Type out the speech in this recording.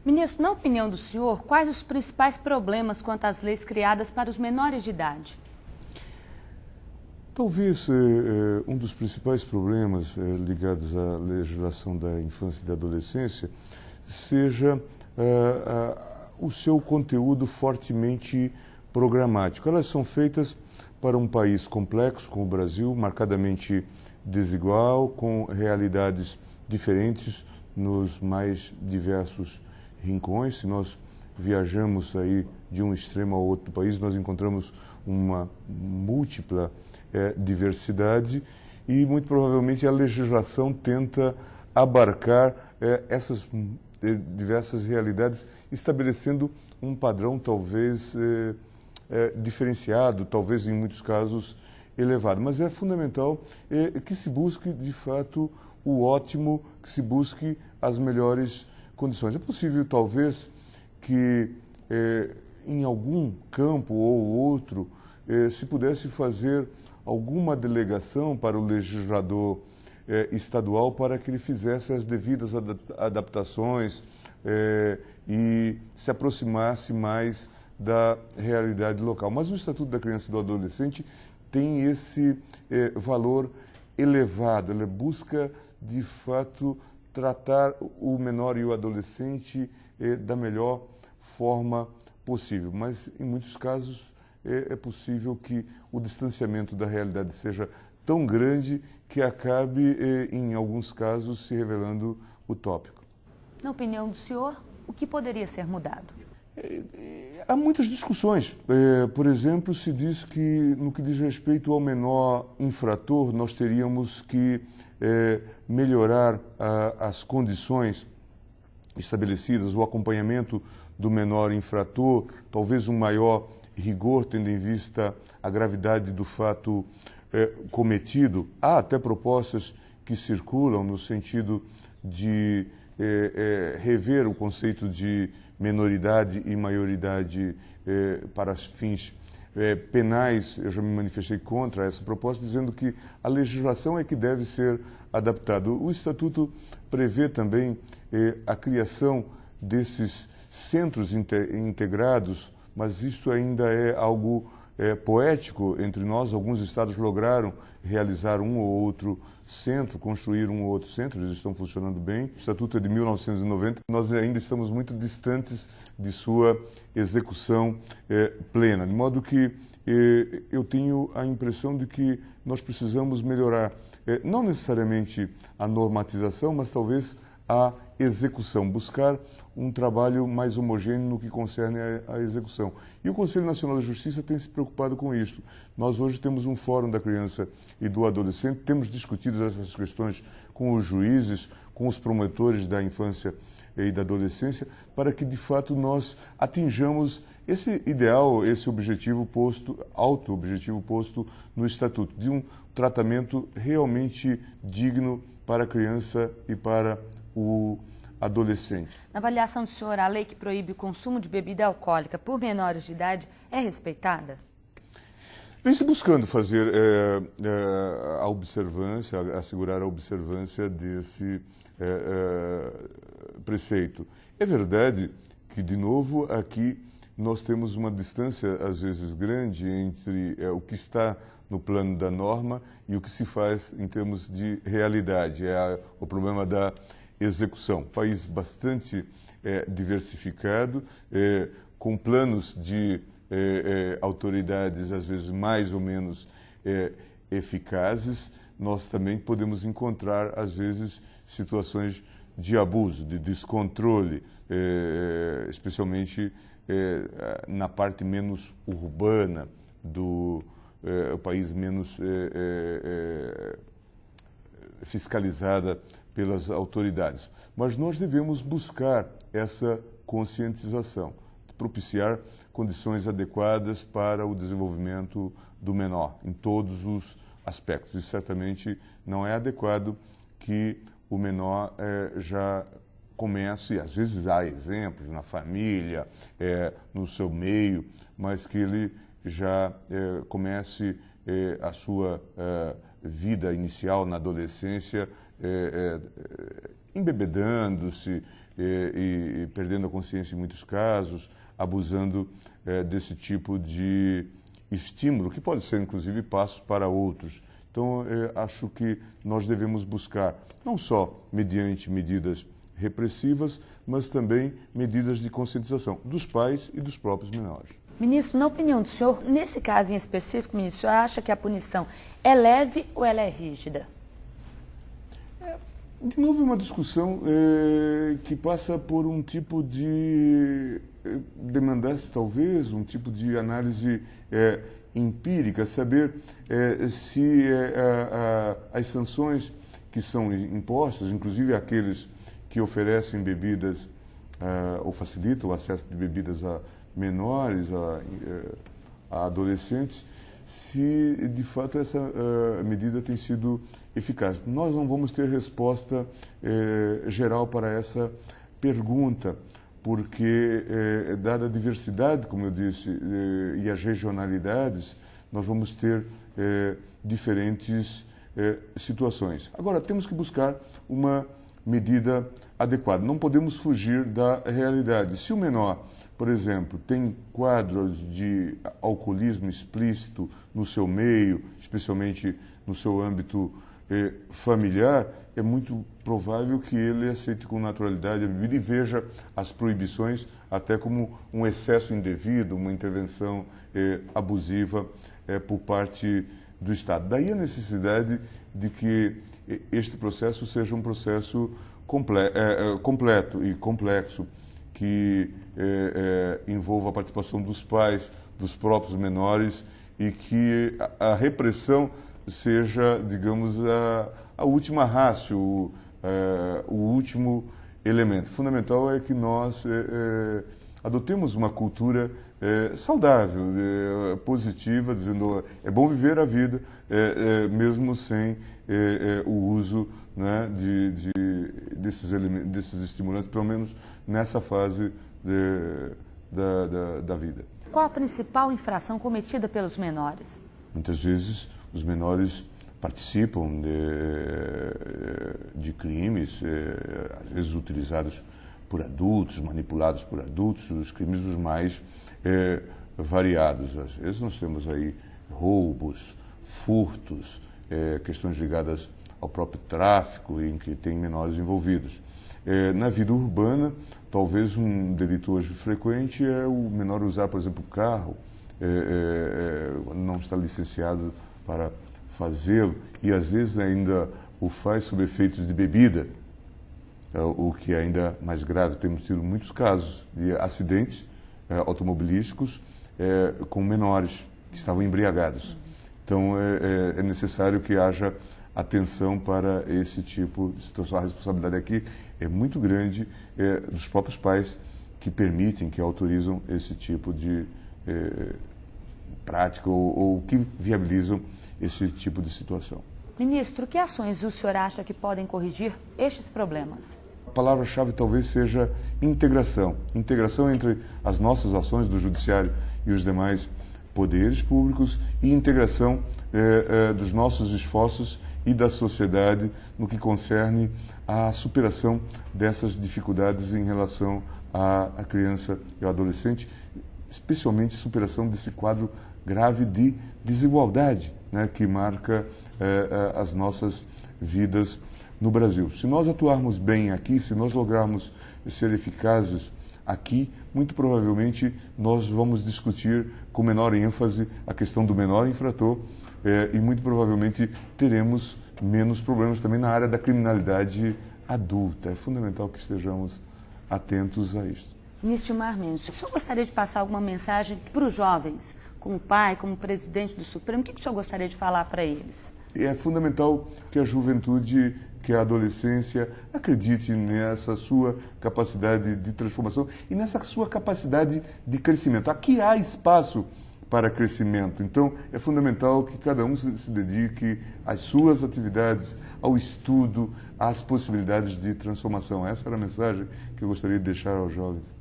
Ministro, na opinião do senhor, quais os principais problemas quanto às leis criadas para os menores de idade? Talvez um dos principais problemas ligados à legislação da infância e da adolescência seja o seu conteúdo fortemente programático. Elas são feitas para um país complexo, como o Brasil, marcadamente desigual, com realidades diferentes nos mais diversos rincões. Se nós viajamos aí de um extremo ao outro do país, nós encontramos uma múltipla diversidade e, muito provavelmente, a legislação tenta abarcar essas diversas realidades, estabelecendo um padrão talvez diferenciado, talvez em muitos casos elevado. Mas é fundamental que se busque, de fato, o ótimo, que se busque as melhores condições. É possível, talvez, que em algum campo ou outro se pudesse fazer alguma delegação para o legislador estadual para que ele fizesse as devidas adaptações e se aproximasse mais da realidade local. Mas o Estatuto da Criança e do Adolescente tem esse valor elevado. Ele busca, de fato, tratar o menor e o adolescente da melhor forma possível. Mas, em muitos casos, é possível que o distanciamento da realidade seja tão grande que acabe, em alguns casos, se revelando utópico. Na opinião do senhor, o que poderia ser mudado? Há muitas discussões. Por exemplo, se diz que, no que diz respeito ao menor infrator, nós teríamos que melhorar as condições estabelecidas, o acompanhamento do menor infrator, talvez um maior rigor, tendo em vista a gravidade do fato cometido. Há até propostas que circulam no sentido de rever o conceito de menoridade e maioridade para fins penais. Eu já me manifestei contra essa proposta, dizendo que a legislação é que deve ser adaptada. O Estatuto prevê também a criação desses centros integrados, mas isto ainda é algo poético entre nós. Alguns estados lograram realizar um ou outro centro, construir um ou outro centro, eles estão funcionando bem. O Estatuto é de 1990, nós ainda estamos muito distantes de sua execução plena, de modo que eu tenho a impressão de que nós precisamos melhorar, não necessariamente a normatização, mas talvez a execução, buscar um trabalho mais homogêneo no que concerne à execução. E o Conselho Nacional da Justiça tem se preocupado com isso. Nós hoje temos um Fórum da Criança e do Adolescente, temos discutido essas questões com os juízes, com os promotores da infância e da adolescência, para que, de fato, nós atinjamos esse ideal, esse objetivo posto, alto objetivo posto no Estatuto, de um tratamento realmente digno para a criança e para o adolescente. Na avaliação do senhor, a lei que proíbe o consumo de bebida alcoólica por menores de idade é respeitada? Vem se buscando fazer a observância, assegurar a observância desse preceito. É verdade que, de novo, aqui nós temos uma distância, às vezes, grande entre o que está no plano da norma e o que se faz em termos de realidade. É o problema da execução. País bastante diversificado, com planos de autoridades, às vezes, mais ou menos eficazes. Nós também podemos encontrar, às vezes, situações de abuso, de descontrole, especialmente na parte menos urbana do país, menos fiscalizada pelas autoridades. Mas nós devemos buscar essa conscientização, propiciar condições adequadas para o desenvolvimento do menor, em todos os aspectos. E certamente não é adequado que o menor já comece, e às vezes há exemplos na família, no seu meio, mas que ele já comece a sua vida inicial na adolescência embebedando-se, e perdendo a consciência em muitos casos, abusando desse tipo de estímulo, que pode ser, inclusive, passos para outros. Então, acho que nós devemos buscar, não só mediante medidas repressivas, mas também medidas de conscientização dos pais e dos próprios menores. Ministro, na opinião do senhor, nesse caso em específico, ministro, o senhor acha que a punição é leve ou ela é rígida? De novo, uma discussão que passa por um tipo de demandasse, talvez, um tipo de análise empírica, saber se as sanções que são impostas, inclusive aqueles que oferecem bebidas ou facilitam o acesso de bebidas a menores, a adolescentes, se de fato essa medida tem sido eficaz. Nós não vamos ter resposta geral para essa pergunta, porque, dada a diversidade, como eu disse, e as regionalidades, nós vamos ter diferentes situações. Agora, temos que buscar uma medida adequada. Não podemos fugir da realidade. Se o menor, por exemplo, tem quadros de alcoolismo explícito no seu meio, especialmente no seu âmbito familiar, é muito provável que ele aceite com naturalidade a bebida e veja as proibições até como um excesso indevido, uma intervenção abusiva por parte do Estado. Daí a necessidade de que este processo seja um processo completo e complexo, que envolva a participação dos pais, dos próprios menores, e que a repressão seja, digamos, a última ratio, o último elemento. Fundamental é que nós adotemos uma cultura saudável, positiva, dizendo é bom viver a vida, mesmo sem o uso, né, desses estimulantes, pelo menos nessa fase da vida. Qual a principal infração cometida pelos menores? Muitas vezes os menores participam de crimes, às vezes utilizados por adultos, manipulados por adultos, os crimes os mais variados. Às vezes nós temos aí roubos, furtos, questões ligadas ao próprio tráfico, em que tem menores envolvidos. Na vida urbana, talvez um delito hoje frequente é o menor usar, por exemplo, o carro, não está licenciado para fazê-lo, e às vezes ainda o faz sob efeitos de bebida, o que é ainda mais grave. Temos tido muitos casos de acidentes automobilísticos com menores que estavam embriagados. Então, é necessário que haja atenção para esse tipo de situação. A responsabilidade aqui é muito grande dos próprios pais que permitem, que autorizam esse tipo de prática ou que viabilizam esse tipo de situação. Ministro, que ações o senhor acha que podem corrigir estes problemas? A palavra-chave talvez seja integração. Integração entre as nossas ações do Judiciário e os demais poderes públicos e integração dos nossos esforços e da sociedade no que concerne à superação dessas dificuldades em relação à criança e ao adolescente, especialmente superação desse quadro grave de desigualdade, né, que marca as nossas vidas no Brasil. Se nós atuarmos bem aqui, se nós lograrmos ser eficazes aqui, muito provavelmente nós vamos discutir com menor ênfase a questão do menor infrator e muito provavelmente teremos menos problemas também na área da criminalidade adulta. É fundamental que estejamos atentos a isto. Ministro Gilmar Mendes, o senhor gostaria de passar alguma mensagem para os jovens, como pai, como presidente do Supremo? O que o senhor gostaria de falar para eles? É fundamental que a juventude, que a adolescência acredite nessa sua capacidade de transformação e nessa sua capacidade de crescimento. Aqui há espaço para crescimento. Então, é fundamental que cada um se dedique às suas atividades, ao estudo, às possibilidades de transformação. Essa era a mensagem que eu gostaria de deixar aos jovens.